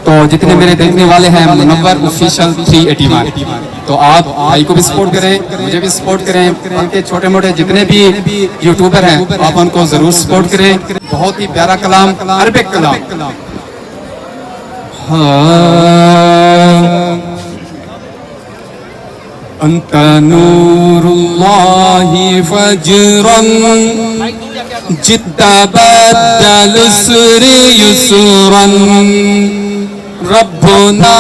تو جتنے میرے دیکھنے والے ہیں منور آفیشل 381، تو آپ بھائی کو بھی سپورٹ کریں، مجھے بھی سپورٹ کریں، ان کے چھوٹے موٹے جتنے بھی یوٹیوبر ہیں آپ ان کو ضرور سپورٹ کریں۔ بہت ہی پیارا کلام، عربک کلام۔ انت نور اللہ فجرا جد بدل السر یسرا ربنا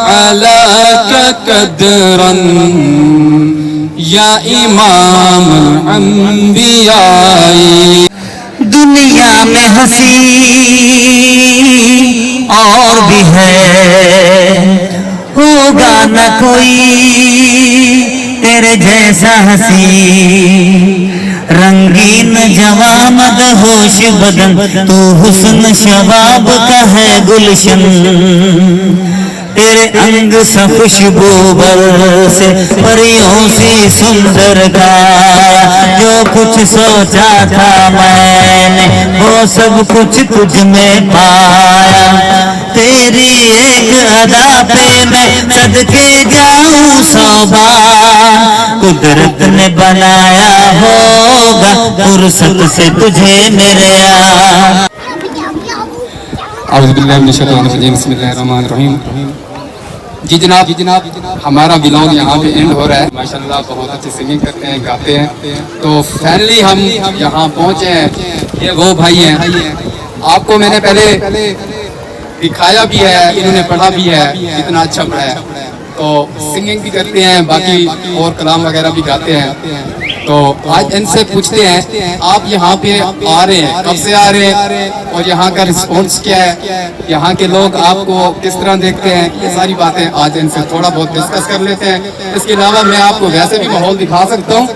علاك قدرا یا امام الانبیاء۔ دنیا میں ہنسی اور بھی ہے، ہوگا نہ کوئی تیرے جیسا ہنسی، رنگین جواں مدہوش بدن تو حسن شباب کا ہے گلشن، تیرے انگ سے خوشبو برسے پریوں سی سندر گایا، جو کچھ سوچا تھا میں نے وہ سب کچھ تجھ میں پایا، تیری ایک ادا پہ میں صدقے جاؤں 100 بار، قدرت نے بنایا ہوگا فرصت سے تجھے میرے یار۔ اعوذ باللہ من الشیطان الرجیم، بسم اللہ الرحمن الرحیم۔ جی جناب ہمارا ولاگ یہاں پہ اینڈ ہو رہا ہے۔ ماشاءاللہ بہت اچھی سنگنگ کرتے ہیں، گاتے ہیں، تو فائنلی ہم یہاں پہنچے ہیں۔ یہ وہ بھائی ہیں، آپ کو میں نے پہلے دکھایا بھی ہے، انہوں نے پڑھا بھی ہے، اتنا اچھا پڑھا ہے، تو سنگنگ بھی کرتے ہیں، باقی اور کلام وغیرہ بھی گاتے ہیں۔ تو آج ان سے پوچھتے ہیں آپ یہاں پہ آ رہے ہیں، کب سے آ رہے ہیں اور یہاں کا رسپانس کیا ہے، یہاں کے لوگ آپ کو کس طرح دیکھتے ہیں، یہ ساری باتیں آج ان سے تھوڑا بہت ڈسکس کر لیتے ہیں۔ اس کے علاوہ میں آپ کو ویسے بھی ماحول دکھا سکتا ہوں،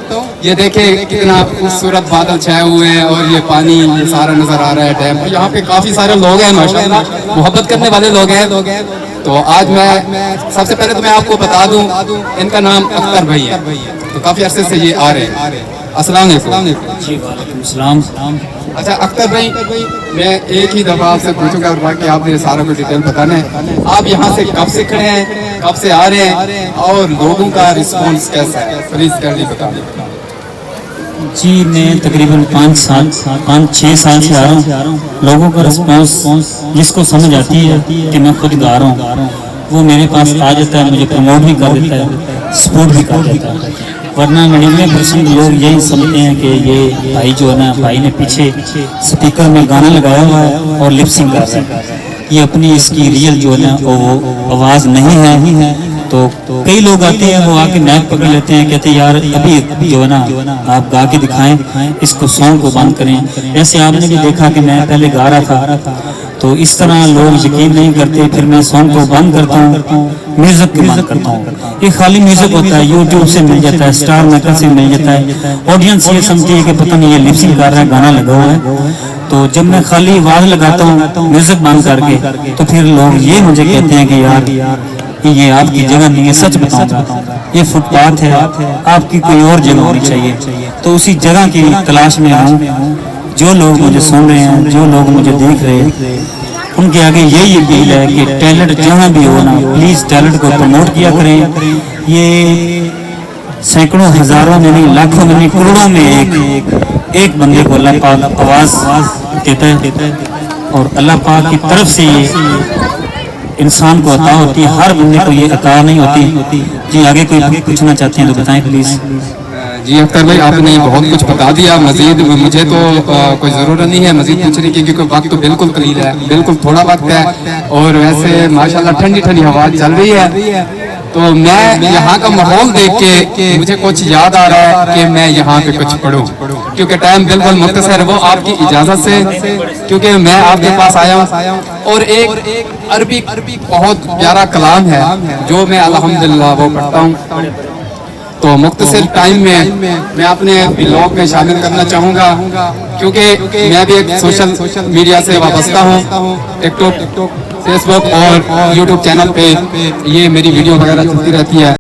یہ دیکھیں کتنا خوبصورت بادل چھائے ہوئے ہیں اور یہ پانی یہ سارا نظر آ رہا ہے ڈیم، یہاں پہ کافی سارے لوگ ہیں ماشاءاللہ، محبت کرنے والے لوگ ہیں۔ تو آج میں سب سے پہلے تو میں آپ کو بتا دوں ان کا نام اختر بھائی ہے، تو کافی عرصے سے یہ آ رہے ہیں۔ السلام علیکم۔ جی وعلیکم السلام۔ اچھا اختر بھائی، میں ایک ہی دفعہ آپ سے پوچھوں گا باقی آپ نے سارا کچھ ڈیٹیل بتانا ہے، آپ یہاں سے کب سے کھڑے ہیں، کب سے آ رہے ہیں اور لوگوں کا رسپانس کیسا ہے، پلیز کیرلی بتا دیں۔ جی میں تقریباً 5-6 سال سے آ رہا ہوں، لوگوں کا رسپانس جس کو سمجھ آتی ہے کہ میں خود گا رہا ہوں وہ میرے پاس آ جاتا ہے، مجھے پروموٹ بھی کر دیتا ہے، سپورٹ بھی کر دیتا ہے، ورنہ 99% لوگ یہی سمجھتے ہیں کہ یہ بھائی جو ہے نا، بھائی نے پیچھے سپیکر میں گانا لگایا ہوا ہے اور لپ سنگ کر رہا ہے، یہ اپنی اس کی ریئل جو ہے نا وہ آواز نہیں ہے۔ تو کئی لوگ آتے ہیں، وہ آ کے نیک پکڑ لیتے ہیں، کہتے ہیں یار ابھی جو ہے نا آپ گا کے دکھائیں، اس کو سانگ کو بند کریں۔ ایسے آپ نے بھی دیکھا کہ میں پہلے گا رہا تھا، تو اس طرح لوگ یقین نہیں کرتے، پھر میں سانگ کو بند کرتا ہوں، میوزک کو بند کرتا ہوں۔ یہ خالی میوزک ہوتا ہے، یوٹیوب سے مل جاتا ہے، اسٹار میکر سے مل جاتا ہے، آڈینس یہ سمجھتی ہے کہ پتہ نہیں یہ لپ سنگ کر رہا ہے، گانا لگا ہوا ہے۔ تو جب میں خالی آواز لگاتا ہوں میوزک بند کر کے، تو پھر لوگ یہ مجھے کہتے ہیں کہ یار یہ آپ کی جگہ نہیں ہے۔ سچ بتاؤں گا، یہ فٹ پاتھ ہے، آپ کی کوئی اور جگہ ہونی چاہیے۔ تو اسی جگہ کی تلاش میں ہوں، جو لوگ مجھے سن رہے ہیں، جو لوگ مجھے دیکھ رہے ہیں، ان کے آگے یہی اپیل ہے کہ ٹیلنٹ جہاں بھی ہو نا، پلیز ٹیلنٹ کو پروموٹ کیا کریں۔ یہ سینکڑوں ہزاروں میں نہیں، لاکھوں میں نہیں، کروڑوں میں ایک بندے کو اللہ پاک آواز دیتا ہے، اور اللہ پاک کی طرف سے یہ انسان کو عطا ہوتی ہے، ہر بندے کو یہ عطا نہیں ہوتی۔ جی آگے کوئی پوچھنا چاہتے ہیں تو بتائیں پلیز۔ جی اختر بھائی آپ نے بہت کچھ بتا دیا، مزید مجھے تو کوئی ضرورت نہیں ہے مزید پوچھنے کی، کیونکہ وقت تو بالکل قلیل ہے، بالکل تھوڑا وقت ہے، اور ویسے ماشاءاللہ ٹھنڈی ٹھنڈی ہوا چل رہی ہے، تو میں یہاں کا ماحول دیکھ کے مجھے کچھ یاد آ رہا ہے کہ میں یہاں پہ کچھ پڑھوں، کیونکہ ٹائم بالکل مختصر ہے، وہ آپ کی اجازت سے، کیونکہ میں آپ کے پاس آیا ہوں، اور ایک عربی بہت پیارا کلام ہے جو میں الحمدللہ وہ پڑھتا ہوں، تو مختصر ٹائم میں میں اپنے بلاگ میں شامل کرنا چاہوں گا، کیونکہ میں بھی ایک سوشل میڈیا سے وابستہ ہوں، ٹک ٹاک، فیس بک اور یوٹیوب چینل پہ یہ میری ویڈیو وغیرہ چلتی رہتی ہے۔